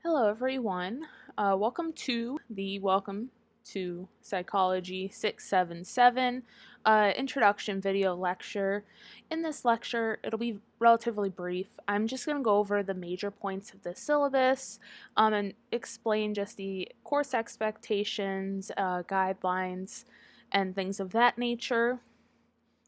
Hello everyone. Welcome to Psychology 677 introduction video lecture. In this lecture, it'll be relatively brief. I'm just going to go over the major points of the syllabus and explain just the course expectations, guidelines, and things of that nature.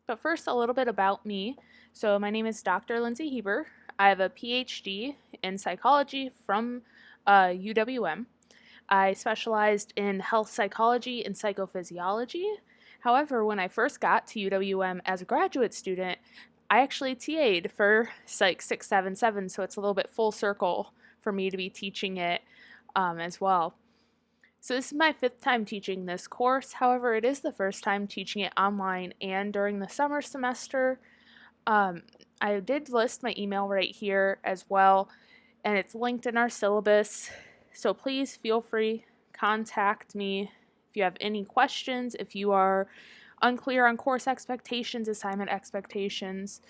But first, a little bit about me. So my name is Dr. Lindsay Heber. I have a PhD in psychology from UWM. I specialized in health psychology and psychophysiology. However, when I first got to UWM as a graduate student, I actually TA'd for Psych 677, so it's a little bit full circle for me to be teaching it as well. So this is my 5th time teaching this course. However, it is the first time teaching it online and during the summer semester. I did list my email right here as well, and it's linked in our syllabus. So please feel free, contact me if you have any questions, if you are unclear on course expectations, assignment expectations,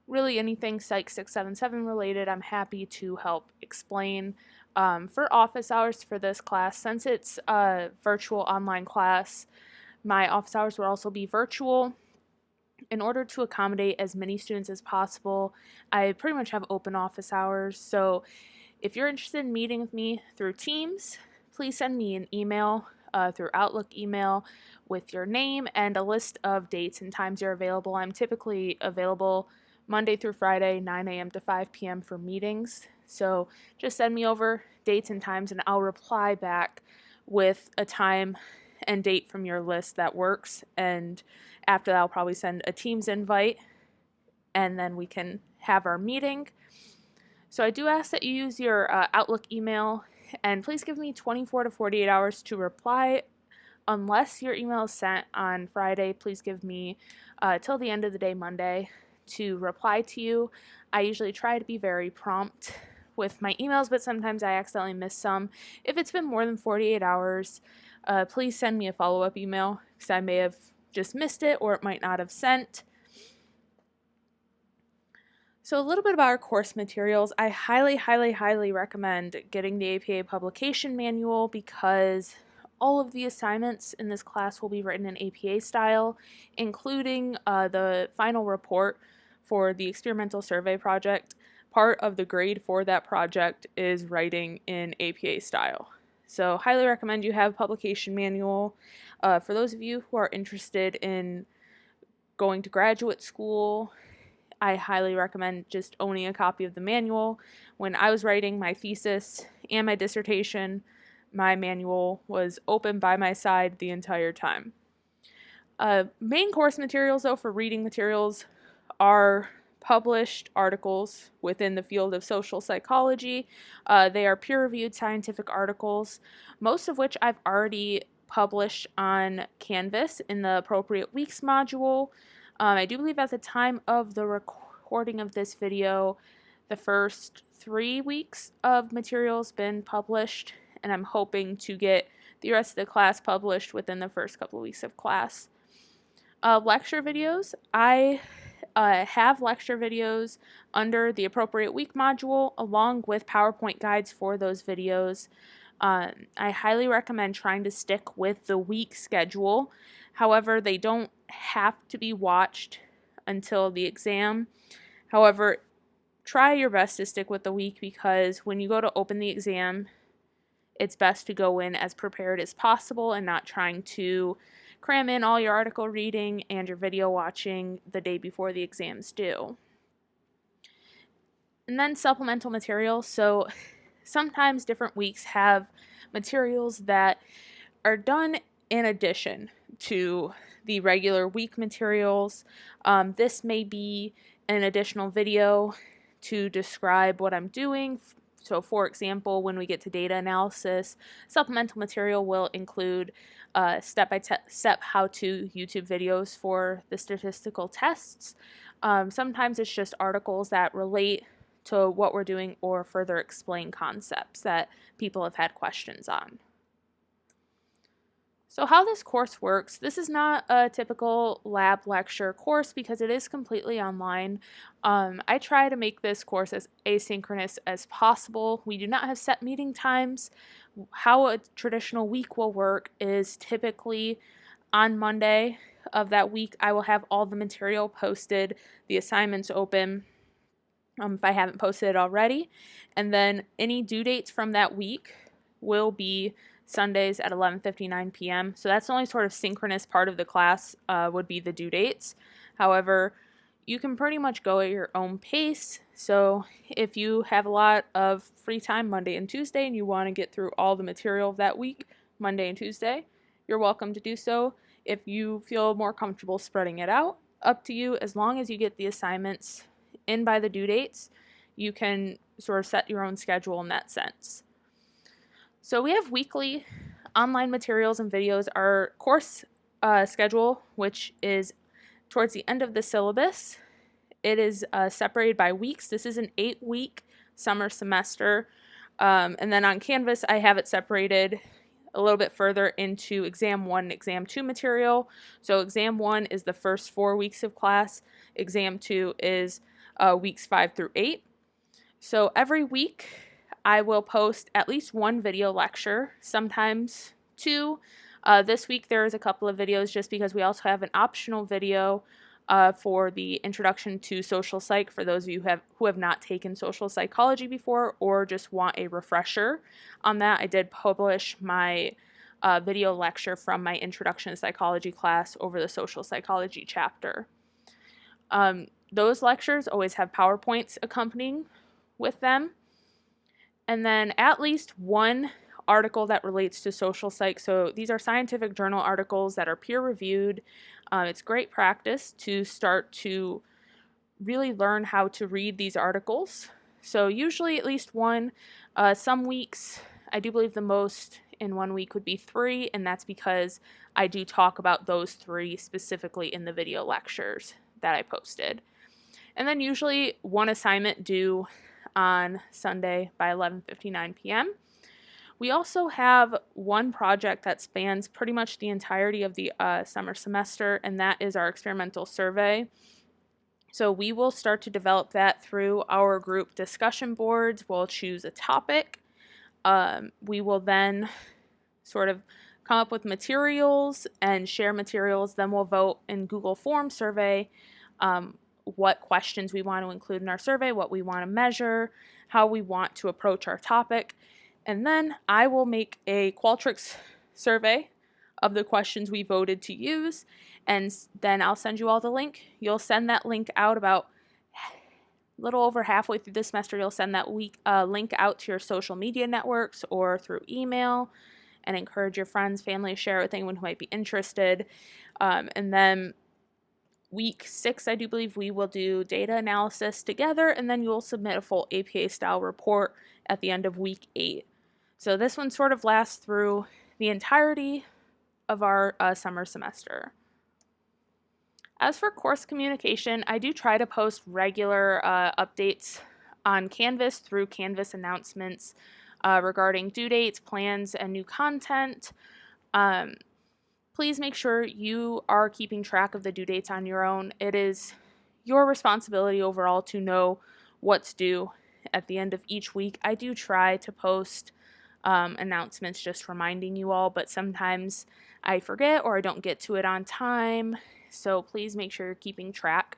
really anything Psych 677 related, I'm happy to help explain. For office hours for this class, since it's a virtual online class, my office hours will also be virtual. In order to accommodate as many students as possible, I pretty much have open office hours. So if you're interested in meeting with me through Teams, please send me an email through Outlook email with your name and a list of dates and times you're available. I'm typically available Monday through Friday, 9 a.m. to 5 p.m. for meetings. So just send me over dates and times and I'll reply back with a time and date from your list that works. And after that, I'll probably send a Teams invite and then we can have our meeting. So I do ask that you use your Outlook email, and please give me 24 to 48 hours to reply. Unless your email is sent on Friday, please give me till the end of the day Monday to reply to you. I usually try to be very prompt with my emails, but sometimes I accidentally miss some. If it's been more than 48 hours, please send me a follow-up email because I may have just missed it or it might not have sent. So a little bit about our course materials. I highly recommend getting the APA publication manual because all of the assignments in this class will be written in APA style, including the final report for the experimental survey project. Part of the grade for that project is writing in APA style. So highly recommend you have a publication manual. For those of you who are interested in going to graduate school, I highly recommend just owning a copy of the manual. When I was writing my thesis and my dissertation, my manual was open by my side the entire time. Main course materials, though, for reading materials are published articles within the field of social psychology. They are peer-reviewed scientific articles, most of which I've already published on Canvas in the appropriate weeks module. I do believe at the time of the recording of this video, the first 3 weeks of materials been published, and I'm hoping to get the rest of the class published within the first couple of weeks of class. Lecture videos. I have lecture videos under the appropriate week module along with PowerPoint guides for those videos. I highly recommend trying to stick with the week schedule. However, they don't have to be watched until the exam. However, try your best to stick with the week because when you go to open the exam, it's best to go in as prepared as possible and not trying to cram in all your article reading and your video watching the day before the exam's due. And then supplemental materials. So sometimes different weeks have materials that are done in addition to the regular week materials. This may be an additional video to describe what I'm doing. So for example, when we get to data analysis, supplemental material will include step-by-step how-to YouTube videos for the statistical tests. Sometimes it's just articles that relate to what we're doing or further explain concepts that people have had questions on. So how this course works, this is not a typical lab lecture course because it is completely online. I try to make this course as asynchronous as possible. We do not have set meeting times. How a traditional week will work is typically on Monday of that week, I will have all the material posted, the assignments open, if I haven't posted it already. And then any due dates from that week will be Sundays at 11:59 p.m. So that's the only sort of synchronous part of the class would be the due dates. However, you can pretty much go at your own pace. So if you have a lot of free time Monday and Tuesday and you want to get through all the material of that week, Monday and Tuesday, you're welcome to do so. If you feel more comfortable spreading it out, up to you. As long as you get the assignments in by the due dates, you can sort of set your own schedule in that sense. So we have weekly online materials and videos. Our course schedule, which is towards the end of the syllabus, it is separated by weeks. This is an 8-week summer semester. And then on Canvas, I have it separated a little bit further into exam 1 and exam 2 material. So exam 1 is the first 4 weeks of class. Exam 2 is weeks 5 through 8. So every week I will post at least one video lecture, sometimes 2. This week there is a couple of videos just because we also have an optional video for the introduction to social psych for those of you who have not taken social psychology before or just want a refresher on that. I did publish my video lecture from my introduction to psychology class over the social psychology chapter. Those lectures always have PowerPoints accompanying with them. And then at least one article that relates to social psych. So these are scientific journal articles that are peer-reviewed. It's great practice to start to really learn how to read these articles. So usually at least one. Some weeks, I do believe the most in 1 week would be 3, and that's because I do talk about those 3 specifically in the video lectures that I posted. And then usually one assignment due on Sunday by 11:59 p.m. We also have one project that spans pretty much the entirety of the summer semester, and that is our experimental survey. So we will start to develop that through our group discussion boards. We'll choose a topic. We will then sort of come up with materials and share materials. Then we'll vote in Google Form survey what questions we want to include in our survey, what we want to measure, how we want to approach our topic. And then I will make a Qualtrics survey of the questions we voted to use, and then I'll send you all the link. You'll send that link out about a little over halfway through the semester. You'll send that link out to your social media networks or through email, and encourage your friends, family to share with anyone who might be interested. And then week 6, I do believe we will do data analysis together, and then you'll submit a full APA-style report at the end of week 8. So this one sort of lasts through the entirety of our summer semester. As for course communication, I do try to post regular updates on Canvas through Canvas announcements regarding due dates, plans, and new content. Please make sure you are keeping track of the due dates on your own. It is your responsibility overall to know what's due at the end of each week. I do try to post announcements just reminding you all, but sometimes I forget or I don't get to it on time, so please make sure you're keeping track.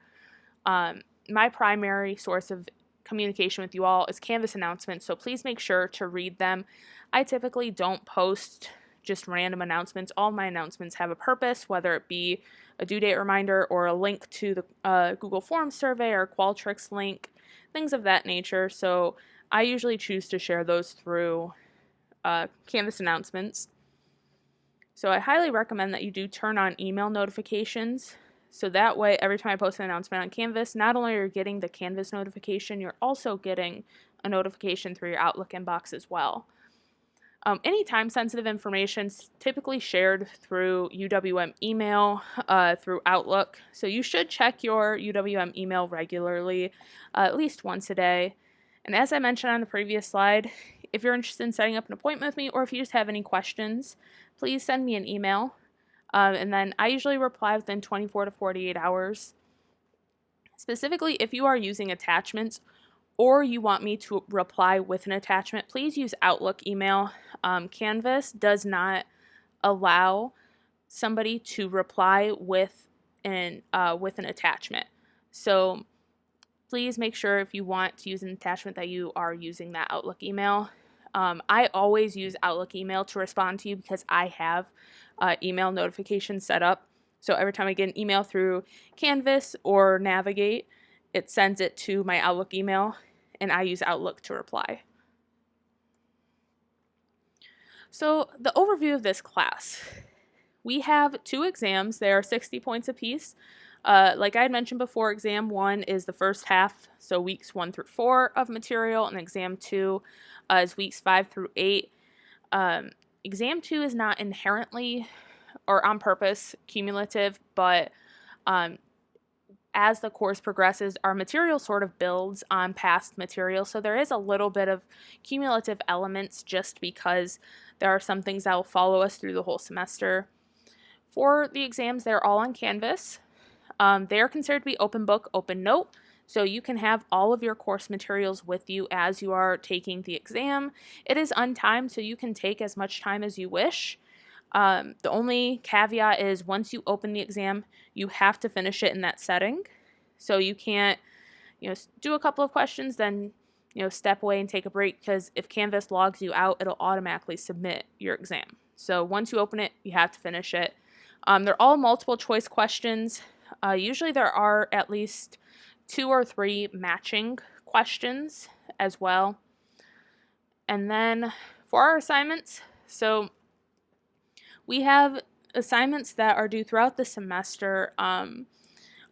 My primary source of communication with you all is Canvas announcements, so please make sure to read them. I typically don't post just random announcements. All my announcements have a purpose, whether it be a due date reminder or a link to the Google Forms survey or Qualtrics link, things of that nature. So I usually choose to share those through Canvas announcements. So I highly recommend that you do turn on email notifications. So that way, every time I post an announcement on Canvas, not only are you getting the Canvas notification, you're also getting a notification through your Outlook inbox as well. Any time-sensitive information is typically shared through UWM email, through Outlook. So you should check your UWM email regularly, at least once a day. And as I mentioned on the previous slide, if you're interested in setting up an appointment with me, or if you just have any questions, please send me an email. And then I usually reply within 24 to 48 hours. Specifically, if you are using attachments or you want me to reply with an attachment, please use Outlook email. Canvas does not allow somebody to reply with an attachment. So please make sure if you want to use an attachment that you are using that Outlook email. I always use Outlook email to respond to you because I have email notifications set up. So every time I get an email through Canvas or Navigate, it sends it to my Outlook email, and I use Outlook to reply. So the overview of this class. We have 2 exams. They are 60 points apiece. Like I had mentioned before, exam 1 is the first half, so weeks 1 through 4 of material, and exam 2 is weeks 5 through 8. Exam 2 is not inherently or on purpose cumulative, but as the course progresses, our material sort of builds on past material, so there is a little bit of cumulative elements just because there are some things that will follow us through the whole semester. For the exams, they're all on Canvas. They are considered to be open book, open note, so you can have all of your course materials with you as you are taking the exam. It is untimed, so you can take as much time as you wish. The only caveat is once you open the exam, you have to finish it in that setting. So you can't, do a couple of questions, then, step away and take a break, because if Canvas logs you out, it'll automatically submit your exam. So once you open it, you have to finish it. They're all multiple choice questions. Usually there are at least 2 or 3 matching questions as well. And then for our assignments, so we have assignments that are due throughout the semester.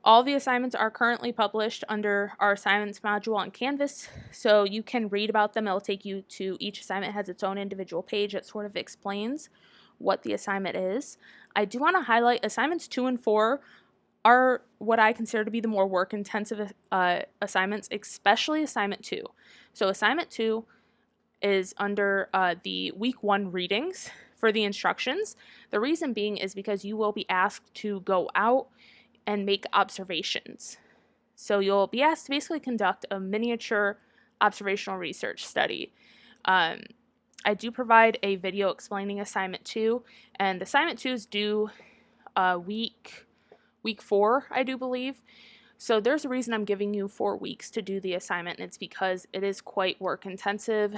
All the assignments are currently published under our assignments module on Canvas, so you can read about them. It'll take you to each assignment. It has its own individual page that sort of explains what the assignment is. I do want to highlight assignments 2 and 4 are what I consider to be the more work-intensive assignments, especially assignment 2. So assignment 2 is under the week 1 readings for the instructions. The reason being is because you will be asked to go out and make observations. So you'll be asked to basically conduct a miniature observational research study. I do provide a video explaining assignment 2, and assignment 2 is due week 4, I do believe. So there's a reason I'm giving you 4 weeks to do the assignment, and it's because it is quite work intensive.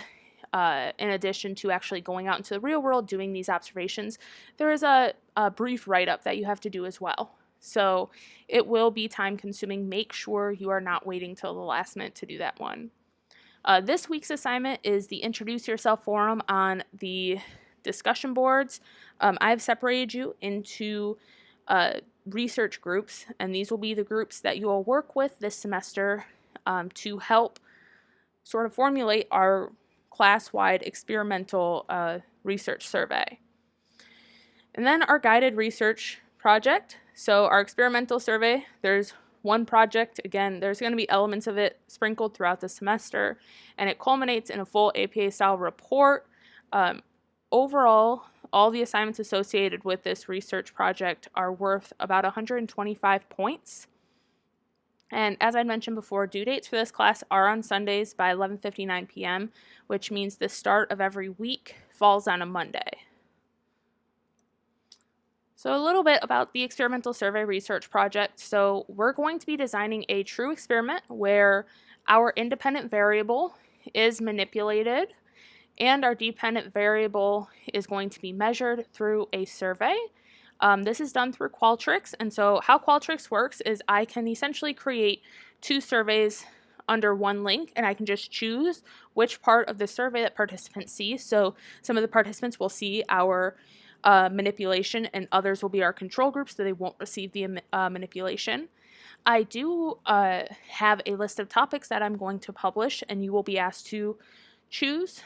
In addition to actually going out into the real world doing these observations, there is a brief write-up that you have to do as well. So it will be time consuming. Make sure you are not waiting till the last minute to do that one. This week's assignment is the Introduce Yourself forum on the discussion boards. I've separated you into research groups, and these will be the groups that you will work with this semester to help sort of formulate our class-wide experimental research survey. And then our guided research project. So our experimental survey, there's one project. Again, there's going to be elements of it sprinkled throughout the semester, and it culminates in a full APA-style report. Overall, all the assignments associated with this research project are worth about 125 points. And as I mentioned before, due dates for this class are on Sundays by 11:59 p.m., which means the start of every week falls on a Monday. So a little bit about the experimental survey research project. So we're going to be designing a true experiment where our independent variable is manipulated and our dependent variable is going to be measured through a survey. This is done through Qualtrics, and so how Qualtrics works is I can essentially create 2 surveys under one link, and I can just choose which part of the survey that participants see. So some of the participants will see our manipulation, and others will be our control group, so they won't receive the manipulation. I do have a list of topics that I'm going to publish, and you will be asked to choose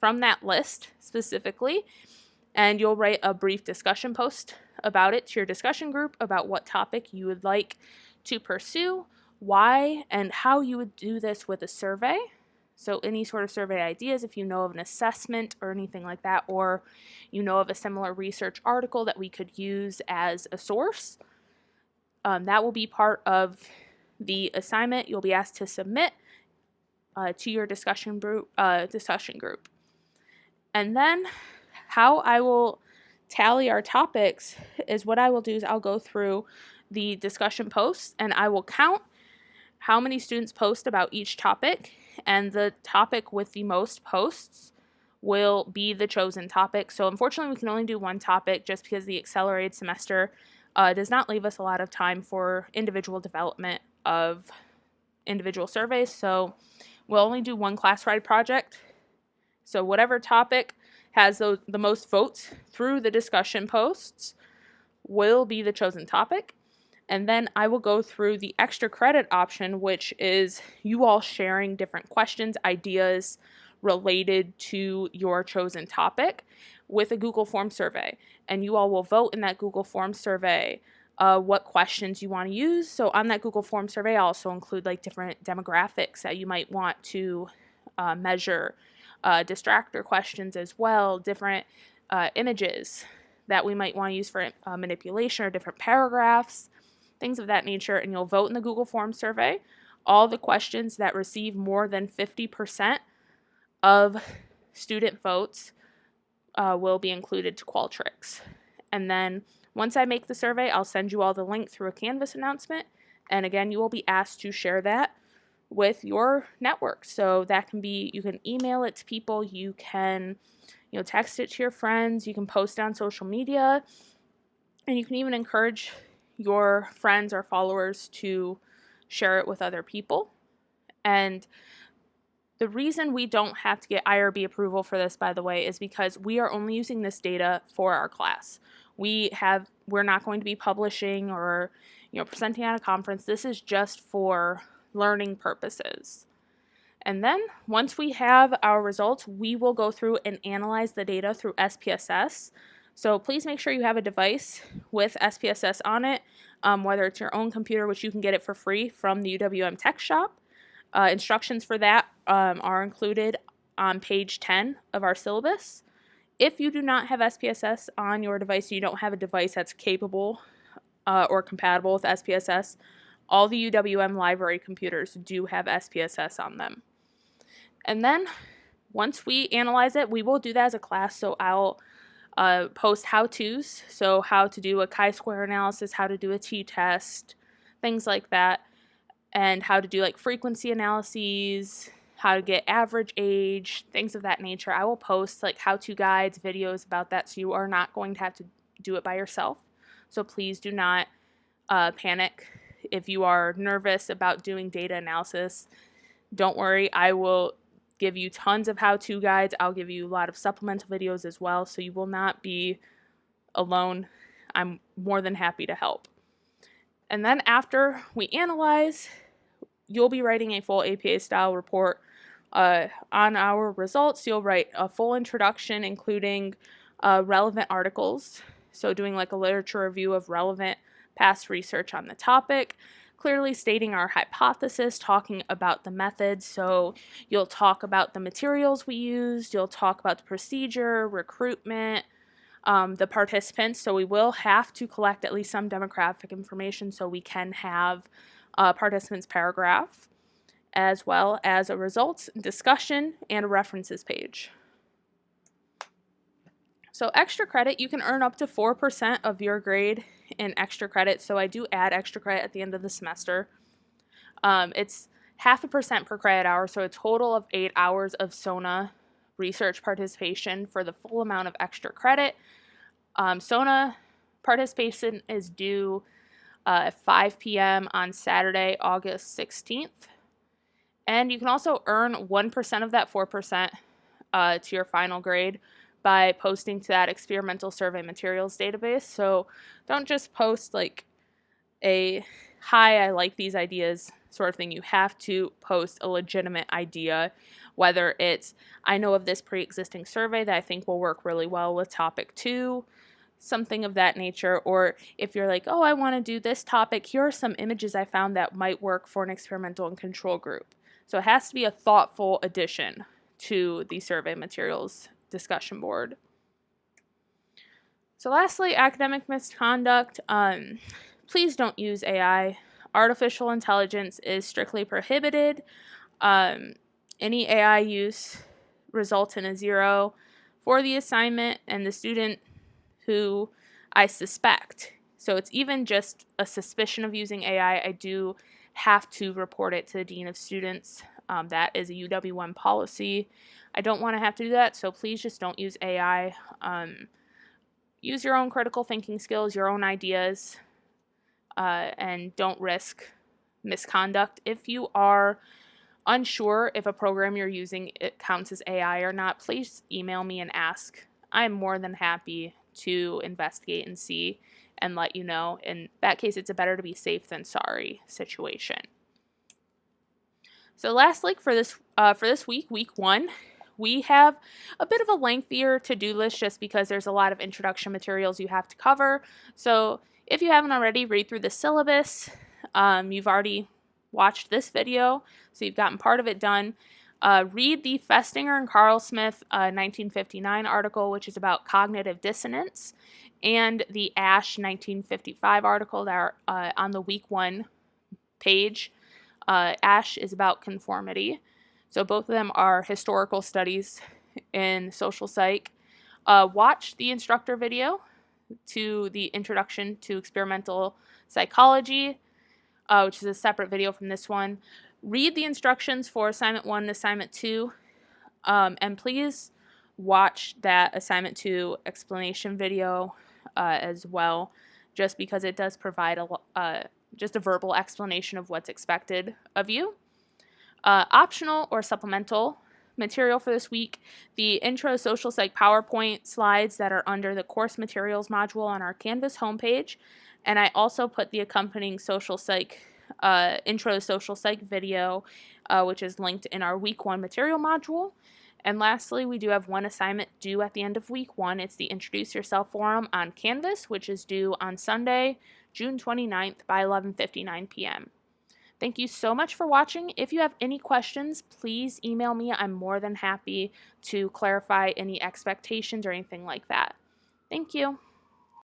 from that list specifically, and you'll write a brief discussion post about it to your discussion group about what topic you would like to pursue, why, and how you would do this with a survey. So any sort of survey ideas, if you know of an assessment or anything like that, or you know of a similar research article that we could use as a source, that will be part of the assignment you'll be asked to submit to your discussion group. And then how I will tally our topics is what I will do is I'll go through the discussion posts and I will count how many students post about each topic, and the topic with the most posts will be the chosen topic. So unfortunately, we can only do one topic just because the accelerated semester does not leave us a lot of time for individual development of individual surveys. So we'll only do one class-wide project. So whatever topic has the most votes through the discussion posts will be the chosen topic. And then I will go through the extra credit option, which is you all sharing different questions, ideas related to your chosen topic with a Google Form survey. And you all will vote in that Google Form survey what questions you want to use. So on that Google Form survey, I'll also include like different demographics that you might want to measure, distractor questions as well, different images that we might want to use for manipulation or different paragraphs, things of that nature, and you'll vote in the Google Form survey. All the questions that receive more than 50% of student votes will be included to Qualtrics. And then once I make the survey, I'll send you all the link through a Canvas announcement. And again, you will be asked to share that with your network. So that can be, you can email it to people, you can, text it to your friends, you can post it on social media, and you can even encourage your friends or followers to share it with other people. And the reason we don't have to get IRB approval for this, by the way, is because we are only using this data for our class. We're not going to be publishing or presenting at a conference. This is just for learning purposes. And then once we have our results, we will go through and analyze the data through SPSS. So please make sure you have a device with SPSS on it, whether it's your own computer, which you can get it for free from the UWM Tech Shop. Instructions for that are included on page 10 of our syllabus. If you do not have SPSS on your device, you don't have a device that's capable or compatible with SPSS, all the UWM library computers do have SPSS on them. And then once we analyze it, we will do that as a class. So I'll post how-tos, so how to do a chi-square analysis, how to do a t-test, things like that, and how to do like frequency analyses, how to get average age, things of that nature. I will post like how-to guides, videos about that, so you are not going to have to do it by yourself. So please do not panic if you are nervous about doing data analysis. Don't worry, I will give you tons of how-to guides. I'll give you a lot of supplemental videos as well, so you will not be alone. I'm more than happy to help. And then after we analyze, you'll be writing a full APA-style report on our results. You'll write a full introduction, including relevant articles, so doing like a literature review of relevant past research on the topic, clearly stating our hypothesis, talking about the methods. So you'll talk about the materials we used, you'll talk about the procedure, recruitment, the participants. So we will have to collect at least some demographic information so we can have a participants paragraph, as well as a results discussion and a references page. So extra credit, you can earn up to 4% of your grade in extra credit. So I do add extra credit at the end of the semester. It's 0.5% per credit hour, so a total of 8 hours of SONA research participation for the full amount of extra credit. SONA participation is due at 5 p.m. on Saturday, August 16th. And you can also earn 1% of that 4% to your final grade by posting to that experimental survey materials database. So don't just post like a, hi, I like these ideas sort of thing. You have to post a legitimate idea, whether it's, I know of this pre-existing survey that I think will work really well with topic 2, something of that nature. Or if you're like, oh, I want to do this topic, here are some images I found that might work for an experimental and control group. So it has to be a thoughtful addition to the survey materials discussion board. So lastly, academic misconduct. Please don't use AI. Artificial intelligence is strictly prohibited. Any AI use results in a 0 for the assignment and the student who I suspect. So it's even just a suspicion of using AI. I do have to report it to the Dean of Students. That is a UW1 policy. I don't want to have to do that, so please just don't use AI. Use your own critical thinking skills, your own ideas, and don't risk misconduct. If you are unsure if a program you're using it counts as AI or not, please email me and ask. I'm more than happy to investigate and see and let you know. In that case, it's a better to be safe than sorry situation. So lastly, for this week, week 1, we have a bit of a lengthier to-do list just because there's a lot of introduction materials you have to cover. So if you haven't already, read through the syllabus. You've already watched this video, so you've gotten part of it done. Read the Festinger and Carl Smith 1959 article, which is about cognitive dissonance, and the Ash 1955 article that are on the week 1 page. Ash is about conformity. So both of them are historical studies in social psych. Watch the instructor video to the Introduction to Experimental Psychology, which is a separate video from this one. Read the instructions for Assignment 1 and Assignment 2, and please watch that Assignment 2 explanation video as well, just because it does provide just a verbal explanation of what's expected of you. Optional or supplemental material for this week, the Intro Social Psych PowerPoint slides that are under the Course Materials module on our Canvas homepage, and I also put the accompanying Social Psych, Intro Social Psych video, which is linked in our Week 1 material module. And lastly, we do have one assignment due at the end of Week 1. It's the Introduce Yourself Forum on Canvas, which is due on Sunday, June 29th by 11:59 p.m. Thank you so much for watching. If you have any questions, please email me. I'm more than happy to clarify any expectations or anything like that. Thank you.